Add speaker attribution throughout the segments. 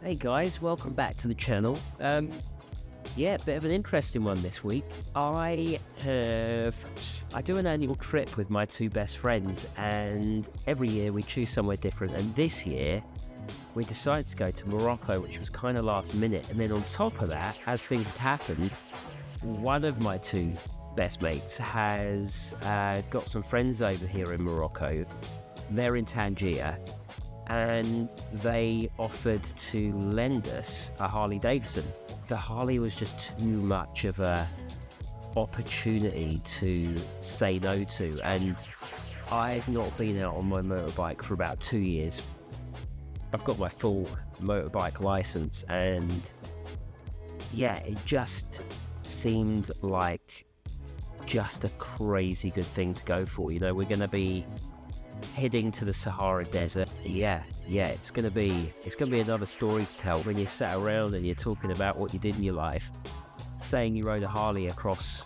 Speaker 1: Hey guys, welcome back to the channel. Yeah, bit of an interesting one this week. I do an annual trip with my two best friends, and every year we choose somewhere different, and this year we decided to go to Morocco, which was kind of last minute. And then on top of that, as things happened, one of my two best mates has got some friends over here in Morocco. They're in Tangier, and they offered to lend us a Harley Davidson. The Harley was just too much of a opportunity to say no to, and I've not been out on my motorbike for about 2 years. I've got my full motorbike license, and yeah, it just seemed like just a crazy good thing to go for. You know, we're going to be heading to the Sahara desert. Yeah, it's gonna be another story to tell when you're sat around and you're talking about what you did in your life. Saying you rode a Harley across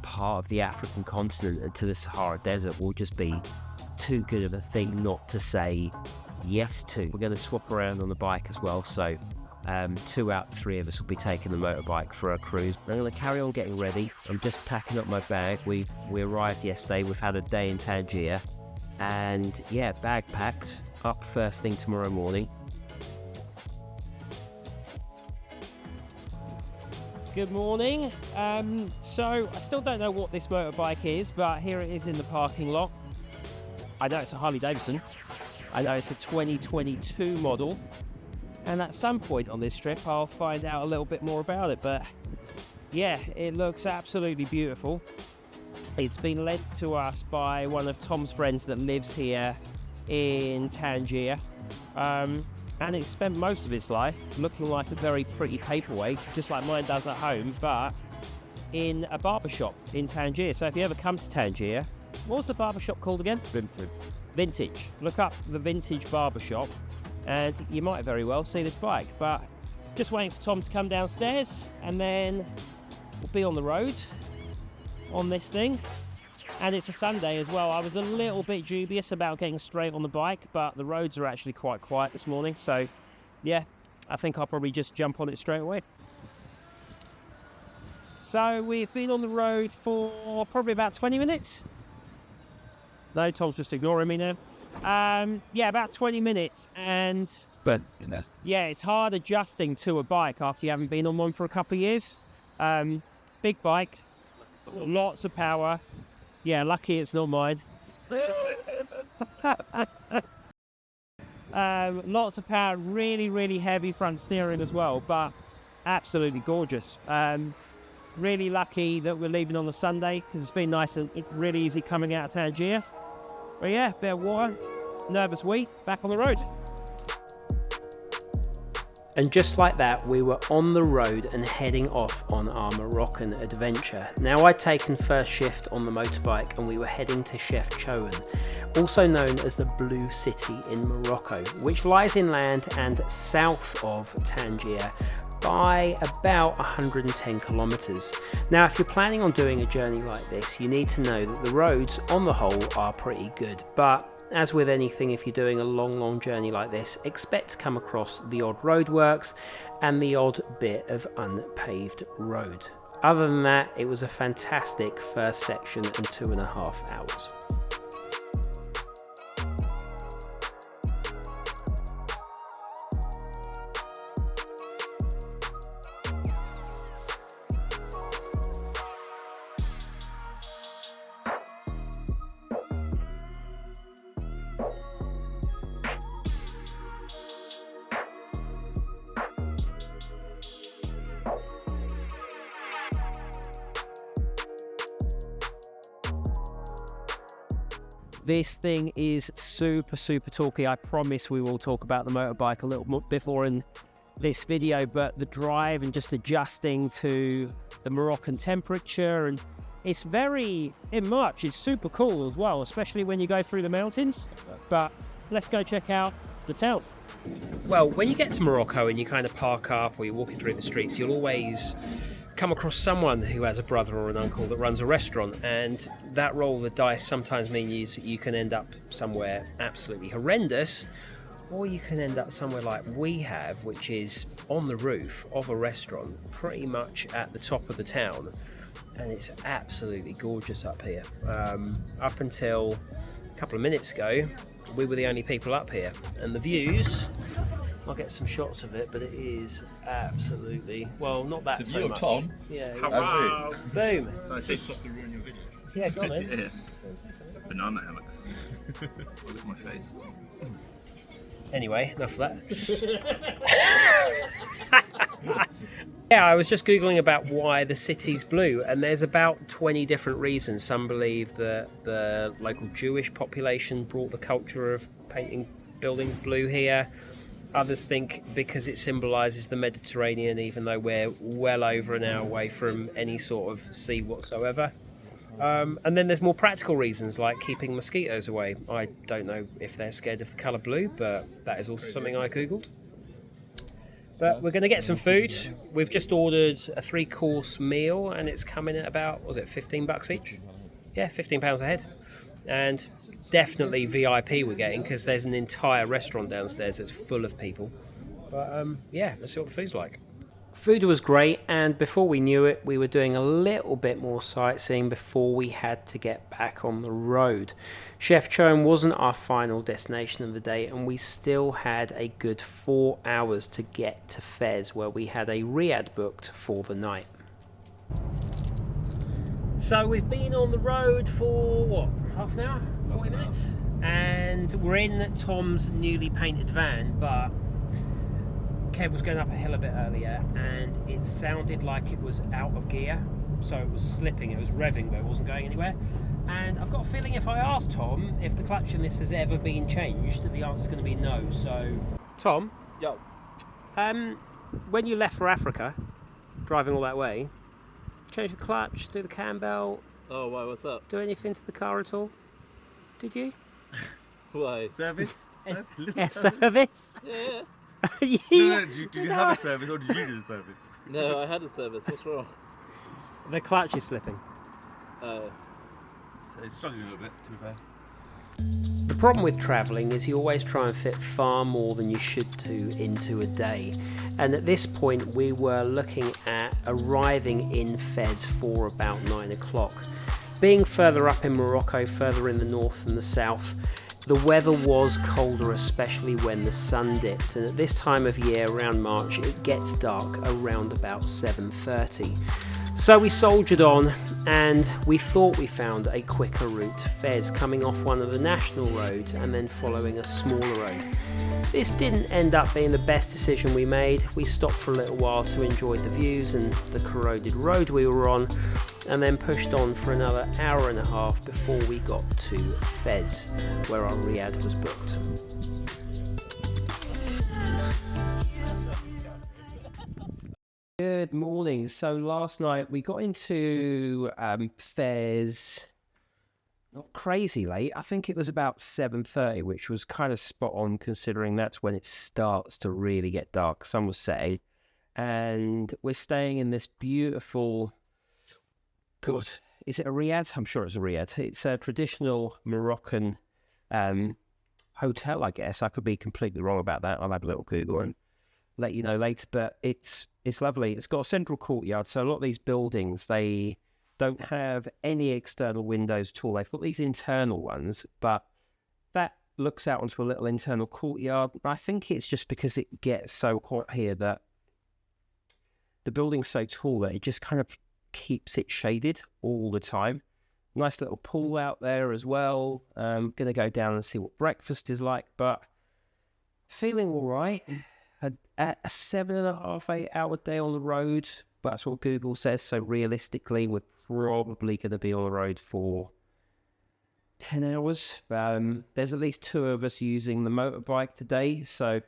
Speaker 1: part of the African continent and to the Sahara desert will just be too good of a thing not to say yes to. We're going to swap around on the bike as well, so 2 out of 3 of us will be taking the motorbike for a cruise. I'm going to carry on getting ready. I'm just packing up my bag. We arrived yesterday. We've had a day in Tangier. And yeah, bag packed, up first thing tomorrow morning. Good morning. So I still don't know what this motorbike is, but here it is in the parking lot. I know it's a Harley Davidson. I know it's a 2022 model. And at some point on this trip, I'll find out a little bit more about it. But yeah, it looks absolutely beautiful. It's been lent to us by one of Tom's friends that lives here in Tangier, and it's spent most of its life looking like a very pretty paperweight, just like mine does at home, but in a barbershop in Tangier. So if you ever come to Tangier, what was the barbershop called again? Vintage. Look up the Vintage barbershop and you might very well see this bike. But just waiting for Tom to come downstairs, and then we'll be on the road on this thing. And it's a Sunday as well. I was a little bit dubious about getting straight on the bike, but the roads are actually quite quiet this morning, so yeah, I think I'll probably just jump on it straight away. So we've been on the road for probably about 20 minutes. No, Tom's just ignoring me now. Yeah, about 20 minutes, and yeah, it's hard adjusting to a bike after you haven't been on one for a couple of years. Big bike, lots of power. Yeah, lucky it's not mine. Lots of power, really heavy front steering as well, but absolutely gorgeous. Really lucky that we're leaving on a Sunday, because it's been nice and really easy coming out of Tangier. But yeah, bit of water, nervous week, back on the road. And just like that, we were on the road and heading off on our Moroccan adventure. Now, I'd taken first shift on the motorbike and we were heading to Chefchaouen, also known as the Blue City in Morocco, which lies inland and south of Tangier by about 110 kilometers. Now, if you're planning on doing a journey like this, you need to know that the roads on the whole are pretty good, but as with anything, if you're doing a long journey like this, expect to come across the odd roadworks and the odd bit of unpaved road. Other than that, it was a fantastic first section and 2.5 hours. This thing is super talky. I promise we will talk about the motorbike a little bit more in this video, but the drive and just adjusting to the Moroccan temperature, and it's super cool as well, especially when you go through the mountains. But let's go check out the town. Well, when you get to Morocco and you kind of park up or you're walking through the streets, you'll always come across someone who has a brother or an uncle that runs a restaurant, and that roll of the dice sometimes means you can end up somewhere absolutely horrendous, or you can end up somewhere like we have, which is on the roof of a restaurant, pretty much at the top of the town, and it's absolutely gorgeous up here. Up until a couple of minutes ago, we were the only people up here, and the views, I'll get some shots of it, but it is absolutely, well, not that so much.
Speaker 2: Tom?
Speaker 1: Yeah.
Speaker 2: Hello.
Speaker 1: Boom.
Speaker 2: Can I say stuff to ruin your video?
Speaker 1: Yeah, go on then.
Speaker 2: Yeah. Banana hammocks. Look at my face.
Speaker 1: Anyway, enough of that. Yeah, I was just Googling about why the city's blue, and there's about 20 different reasons. Some believe that the local Jewish population brought the culture of painting buildings blue here. Others think because it symbolises the Mediterranean, even though we're well over an hour away from any sort of sea whatsoever. And then there's more practical reasons, like keeping mosquitoes away. I don't know if they're scared of the colour blue, but that is also something I Googled. But we're going to get some food. We've just ordered a 3-course meal, and it's coming at about, was it $15 each? Yeah, £15 a head. And definitely VIP we're getting, because there's an entire restaurant downstairs that's full of people. But yeah, let's see what the food's like. Food was great, and before we knew it, we were doing a little bit more sightseeing before we had to get back on the road. Chefchaouen wasn't our final destination of the day, and we still had a good 4 hours to get to Fez, where we had a riad booked for the night. So we've been on the road for, what, half an hour? 40 minutes? And we're in Tom's newly painted van, but Kev was going up a hill a bit earlier and it sounded like it was out of gear, so it was slipping, it was revving but it wasn't going anywhere. And I've got a feeling if I ask Tom if the clutch in this has ever been changed, the answer's going to be no. So, Tom?
Speaker 2: Yo.
Speaker 1: When you left for Africa, driving all that way, change the clutch, do the cam belt?
Speaker 2: Oh, why, what's up?
Speaker 1: Do anything to the car at all? Did you?
Speaker 2: Why?
Speaker 3: Service?
Speaker 1: Service?
Speaker 2: Yeah.
Speaker 1: Yeah.
Speaker 3: No, did you have a service or did you do the service?
Speaker 2: No, I had a service. What's wrong?
Speaker 1: The clutch is slipping.
Speaker 3: So it's struggling a little bit, to be fair.
Speaker 1: The problem with travelling is you always try and fit far more than you should do into a day. And at this point we were looking at arriving in Fez for about 9 o'clock. Being further up in Morocco, further in the north and the south, the weather was colder, especially when the sun dipped, and at this time of year, around March, it gets dark around about 7:30. So we soldiered on, and we thought we found a quicker route to Fez, coming off one of the national roads and then following a smaller road. This didn't end up being the best decision we made. We stopped for a little while to enjoy the views and the corroded road we were on, and then pushed on for another hour and a half before we got to Fez, where our riad was booked. Good morning. So last night we got into Fez, not crazy late. I think it was about 7:30, which was kind of spot on considering that's when it starts to really get dark. Sun was setting, and we're staying in this beautiful, God, is it a riad? I'm sure it's a riad. It's a traditional Moroccan hotel, I guess. I could be completely wrong about that. I'll have a little Google and let you know later, but it's lovely. It's got a central courtyard, so a lot of these buildings, they don't have any external windows at all. They've got these internal ones, but that looks out onto a little internal courtyard. I think it's just because it gets so hot here that the building's so tall that it just kind of keeps it shaded all the time. Nice little pool out there as well. Going to go down and see what breakfast is like, but feeling all right. A 7.5, 8 hour day on the road. That's what Google says. So realistically, we're probably going to be on the road for 10 hours. There's at least 2 of us using the motorbike today. So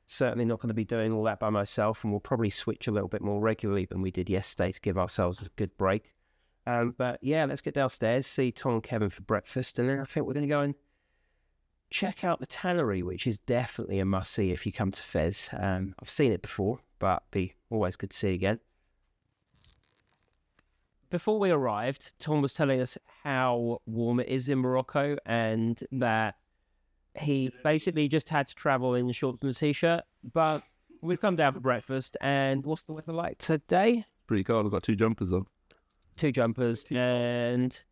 Speaker 1: certainly not going to be doing all that by myself. And we'll probably switch a little bit more regularly than we did yesterday to give ourselves a good break. But yeah, let's get downstairs, see Tom and Kevin for breakfast. And then I think we're going to go and check out the tannery, which is definitely a must-see if you come to Fez. I've seen it before, but be always good to see again. Before we arrived, Tom was telling us how warm it is in Morocco and that He basically just had to travel in shorts and a t-shirt, but we've come down for breakfast, and what's the weather like today?
Speaker 3: Pretty cold. I've got 2 jumpers on.
Speaker 1: 2 jumpers, and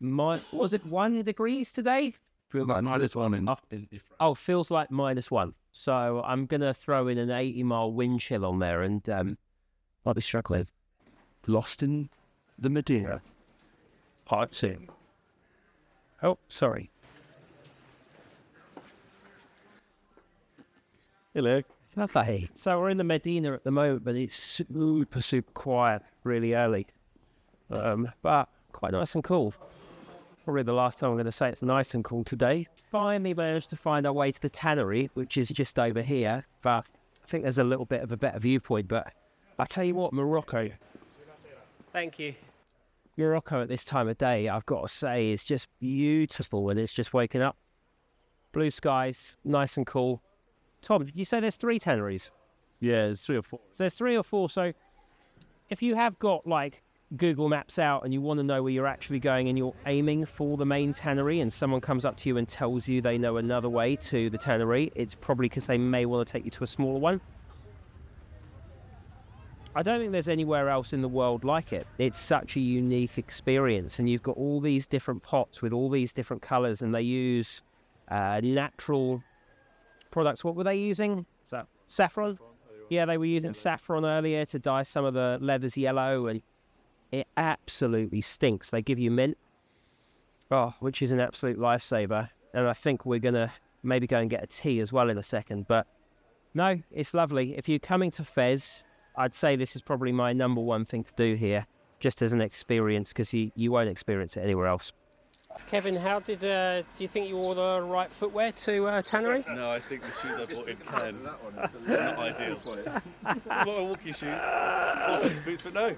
Speaker 1: was it 1 degrees today?
Speaker 3: Feels like -1 in nothing different.
Speaker 1: Oh, feels like -1. So I'm going to throw in an 80-mile wind chill on there, and I'll be struggling.
Speaker 3: Lost in the Madeira.
Speaker 1: Part 2. Oh, sorry.
Speaker 3: Hello.
Speaker 1: Lovely. So we're in the Medina at the moment, but it's super, super quiet really early. But quite nice and cool. Probably the last time I'm going to say it's nice and cool today. Finally managed to find our way to the tannery, which is just over here. But I think there's a little bit of a better viewpoint. But I tell you what, Morocco. Thank you. Morocco at this time of day, I've got to say, is just beautiful when it's just waking up. Blue skies, nice and cool. Tom, did you say there's 3 tanneries?
Speaker 3: Yeah, there's 3 or 4.
Speaker 1: So there's 3 or 4. So if you have got like Google Maps out and you want to know where you're actually going and you're aiming for the main tannery and someone comes up to you and tells you they know another way to the tannery, it's probably because they may want to take you to a smaller one. I don't think there's anywhere else in the world like it. It's such a unique experience, and you've got all these different pots with all these different colours, and they use natural products. What were they using? Saffron? Yeah, they were using saffron earlier to dye some of the leathers yellow, and it absolutely stinks. They give you mint, which is an absolute lifesaver. And I think we're going to maybe go and get a tea as well in a second. But no, it's lovely. If you're coming to Fez, I'd say this is probably my number 1 thing to do here, just as an experience, because you won't experience it anywhere else. Kevin, how do you think you wore the right footwear to tannery?
Speaker 3: No, I think the shoes I bought in Pen are not ideal. I've got my walkie shoes, Vortex boots, but no.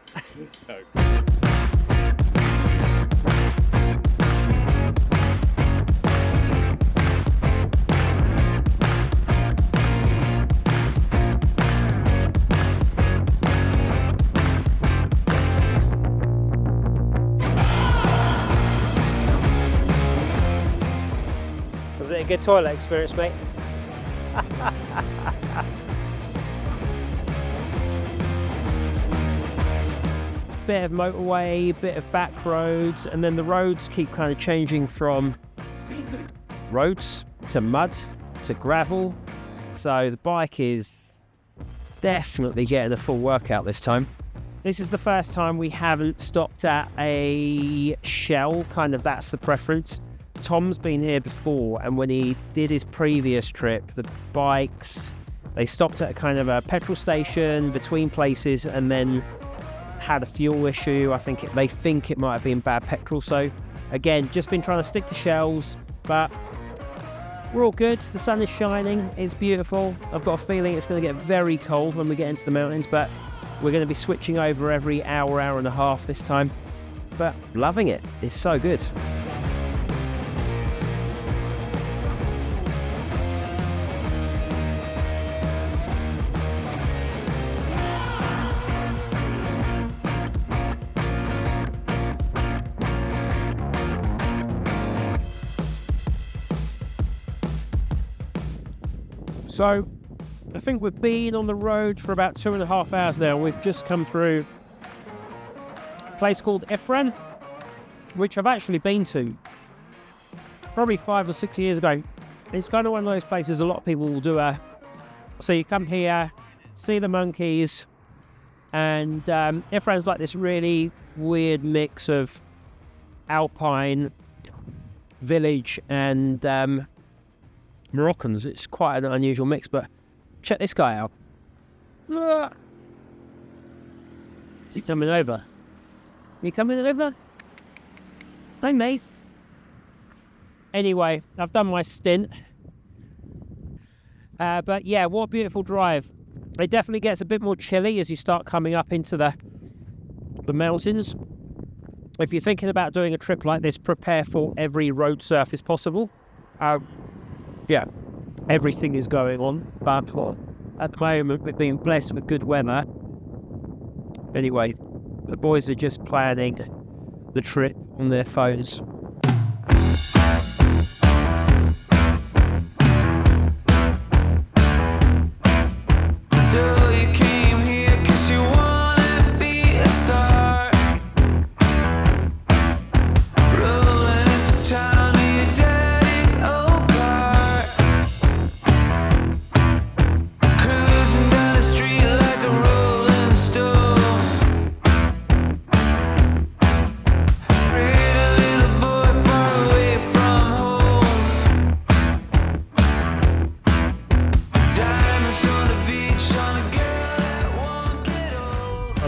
Speaker 1: Was it a good toilet experience, mate? Bit of motorway, bit of back roads, and then the roads keep kind of changing from roads to mud to gravel. So the bike is definitely getting a full workout this time. This is the first time we haven't stopped at a Shell, kind of that's the preference. Tom's been here before, and when he did his previous trip, the bikes, they stopped at a kind of a petrol station between places and then had a fuel issue. They think it might have been bad petrol. So again, just been trying to stick to Shells, but we're all good. The sun is shining, it's beautiful. I've got a feeling it's going to get very cold when we get into the mountains, but we're going to be switching over every hour and a half this time. But loving it, it's so good. So, I think we've been on the road for about 2.5 hours now. We've just come through a place called Ifran, which I've actually been to probably 5 or 6 years ago. It's kind of one of those places a lot of people will do so you come here, see the monkeys, and Ifran's like this really weird mix of alpine village and Moroccans. It's quite an unusual mix, but check this guy out. Is he coming over? You coming over? Hey, mate. Anyway, I've done my stint. But yeah, what a beautiful drive. It definitely gets a bit more chilly as you start coming up into the mountains. If you're thinking about doing a trip like this, prepare for every road surface possible. Yeah, everything is going on, but at the moment we've been blessed with good weather. Anyway, the boys are just planning the trip on their phones.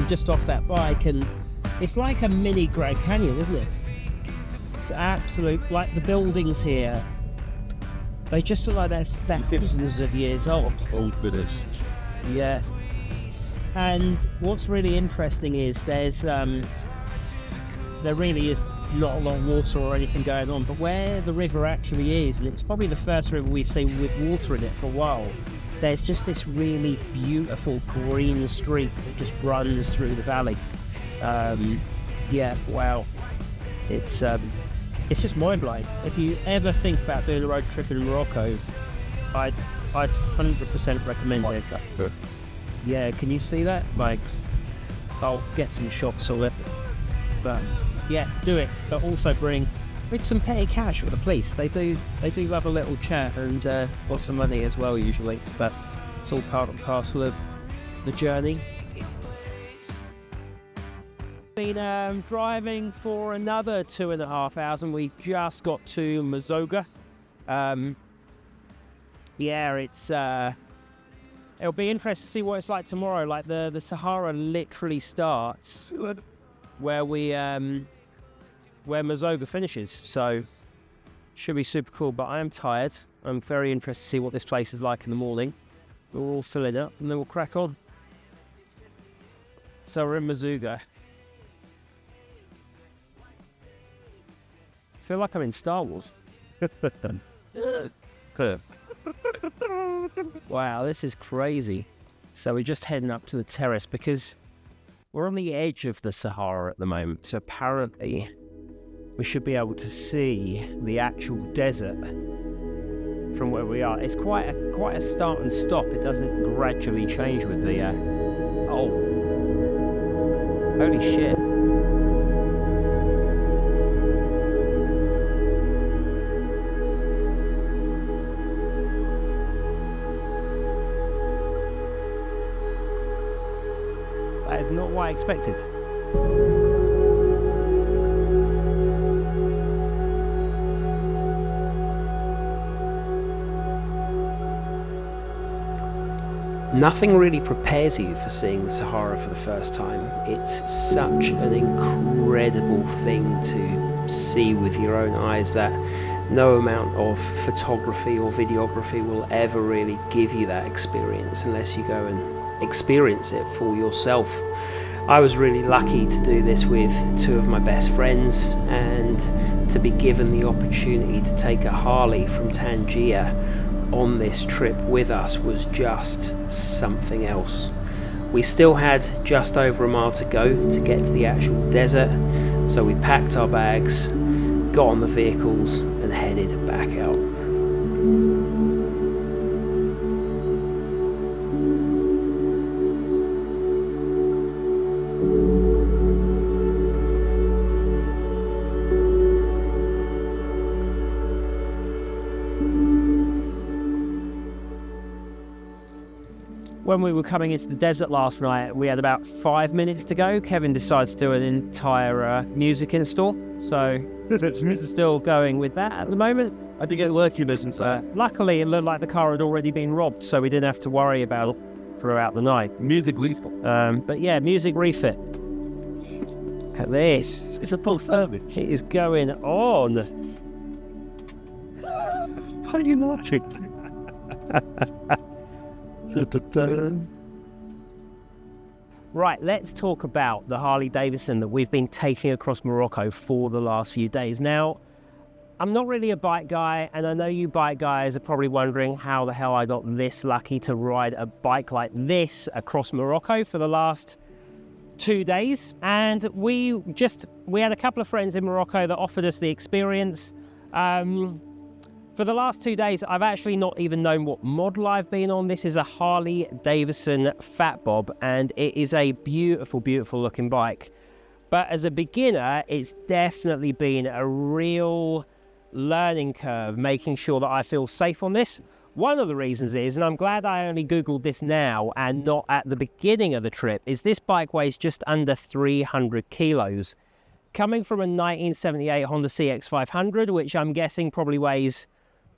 Speaker 1: just off that bike, and it's like a mini Grand Canyon, isn't it? It's absolute, like the buildings here, they just look like they're thousands of years old.
Speaker 3: Old village.
Speaker 1: Yeah. And what's really interesting is there really is not a lot of water or anything going on, but where the river actually is, and it's probably the first river we've seen with water in it for a while, there's just this really beautiful green streak that just runs through the valley. Yeah, wow. It's just mind-blowing. If you ever think about doing a road trip in Morocco, I'd 100% recommend it. Yeah, can you see that? Like, I'll get some shots of it. But yeah, do it. But also bring some petty cash for the police. They do love a little chat and lots of money as well usually. But it's all part and parcel of the journey. Been driving for another 2.5 hours, and we just got to Merzouga. Yeah, it's it'll be interesting to see what it's like tomorrow. Like the Sahara literally starts where Merzouga finishes, so should be super cool. But I am tired. I'm very interested to see what this place is like in the morning. We'll all fill it up and then we'll crack on. So we're in Merzouga. I feel like I'm in Star Wars. Wow, this is crazy. So we're just heading up to the terrace because we're on the edge of the Sahara at the moment. So apparently we should be able to see the actual desert from where we are. It's quite a start and stop. It doesn't gradually change with the oh, holy shit. That is not what I expected. Nothing really prepares you for seeing the Sahara for the first time. It's such an incredible thing to see with your own eyes that no amount of photography or videography will ever really give you that experience unless you go and experience it for yourself. I was really lucky to do this with two of my best friends and to be given the opportunity to take a Harley from Tangier on this trip with us was just something else. We still had just over a mile to go to get to the actual desert, so we packed our bags, got on the vehicles and headed back out. When we were coming into the desert last night, we had about 5 minutes to go. Kevin decided to do an entire music install, so still going with that at the moment.
Speaker 3: I did get working business there.
Speaker 1: Luckily, it looked like the car had already been robbed, so we didn't have to worry about it throughout the night.
Speaker 3: Music refit.
Speaker 1: But yeah, music refit. At this.
Speaker 3: It's a full service.
Speaker 1: It is going on.
Speaker 3: How are you watching?
Speaker 1: Right, let's talk about the Harley Davidson that we've been taking across Morocco for the last few days. Now, I'm not really a bike guy, and I know you bike guys are probably wondering how the hell I got this lucky to ride a bike like this across Morocco for the last 2 days. And we had a couple of friends in Morocco that offered us the experience. For the last 2 days, I've actually not even known what model I've been on. This is a Harley Davidson Fat Bob, and it is a beautiful, beautiful looking bike. But as a beginner, it's definitely been a real learning curve, making sure that I feel safe on this. One of the reasons is, and I'm glad I only Googled this now and not at the beginning of the trip, is this bike weighs just under 300 kilos. Coming from a 1978 Honda CX500, which I'm guessing probably weighs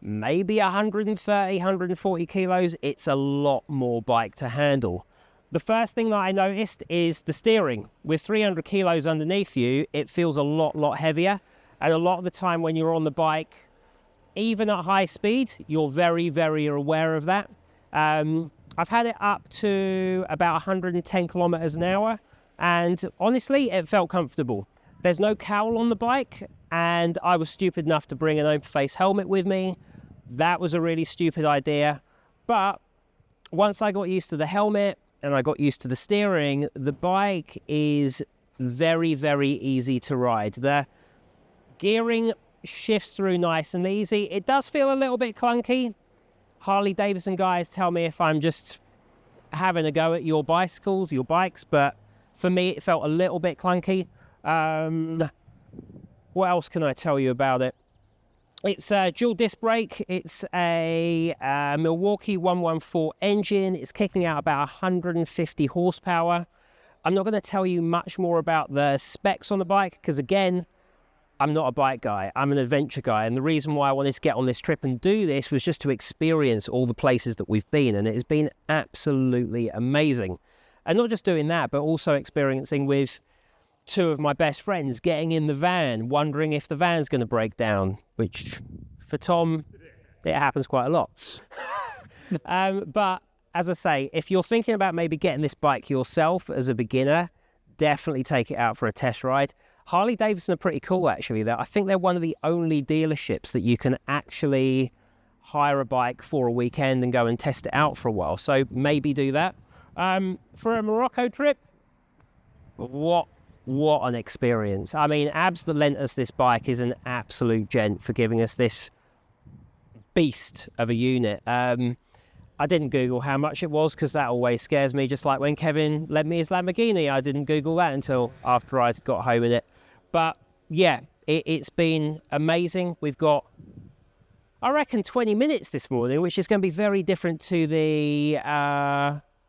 Speaker 1: maybe 130, 140 kilos, it's a lot more bike to handle. The first thing that I noticed is the steering. With 300 kilos underneath you, it feels a lot heavier. And a lot of the time when you're on the bike, even at high speed, you're very aware of that. I've had it up to about 110 kilometers an hour, and honestly, it felt comfortable. There's no cowl on the bike, and I was stupid enough to bring an open face helmet with me. That was a really stupid idea. But once I got used to the helmet and I got used to the steering, the bike is very easy to ride. The gearing shifts through nice and easy. It does feel a little bit clunky. Harley Davidson guys tell me if I'm just having a go at your bicycles, your bikes, but for me it felt a little bit clunky. What else can I tell you about it? It's a dual disc brake. It's a Milwaukee 114 engine. It's kicking out about 150 horsepower. I'm not going to tell you much more about the specs on the bike because, again, I'm not a bike guy. I'm an adventure guy. And the reason why I wanted to get on this trip and do this was just to experience all the places that we've been. And it has been absolutely amazing. And not just doing that, but also experiencing with two of my best friends, getting in the van, wondering if the van's going to break down, which for Tom, it happens quite a lot. But as I say, if you're thinking about maybe getting this bike yourself as a beginner, definitely take it out for a test ride. Harley Davidson are pretty cool, actually. I think they're one of the only dealerships that you can actually hire a bike for a weekend and go and test it out for a while. So maybe do that. For a Morocco trip, what an experience. I mean, Abs that lent us this bike is an absolute gent for giving us this beast of a unit. I didn't Google how much it was because that always scares me, just like when Kevin lent me his Lamborghini. I didn't Google that until after I got home in it. But yeah, it's been amazing. We've got, I reckon, 20 minutes this morning, which is going to be very different to the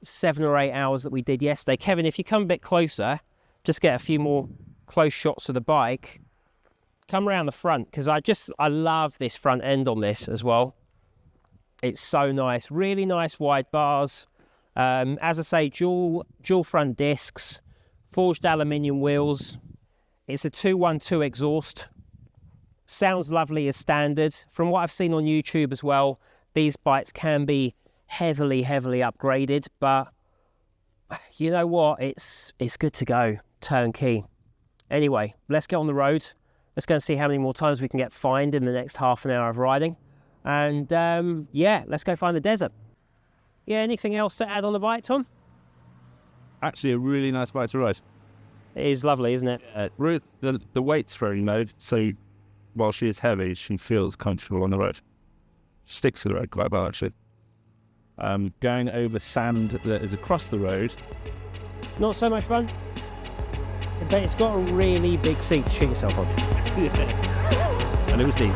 Speaker 1: 7 or 8 hours that we did yesterday. Kevin, if you come a bit closer, just get a few more close shots of the bike. Come around the front, because I love this front end on this as well. It's so nice, really nice wide bars. As I say, dual front discs, forged aluminium wheels. It's a 212 exhaust. Sounds lovely as standard. From what I've seen on YouTube as well, these bikes can be heavily upgraded, but you know what? It's good to go, turnkey. Anyway, let's get on the road. Let's go and see how many more times we can get fined in the next half an hour of riding. And yeah, let's go find the desert. Yeah, anything else to add on the bike, Tom?
Speaker 4: Actually, a really nice bike to ride.
Speaker 1: It is lovely, isn't it?
Speaker 4: The weight's very low, so while she is heavy, she feels comfortable on the road. She sticks to the road quite well, actually. Going over sand that is across the road.
Speaker 1: Not so much fun, but it's got a really big seat to shoot yourself on.
Speaker 4: And it was deep.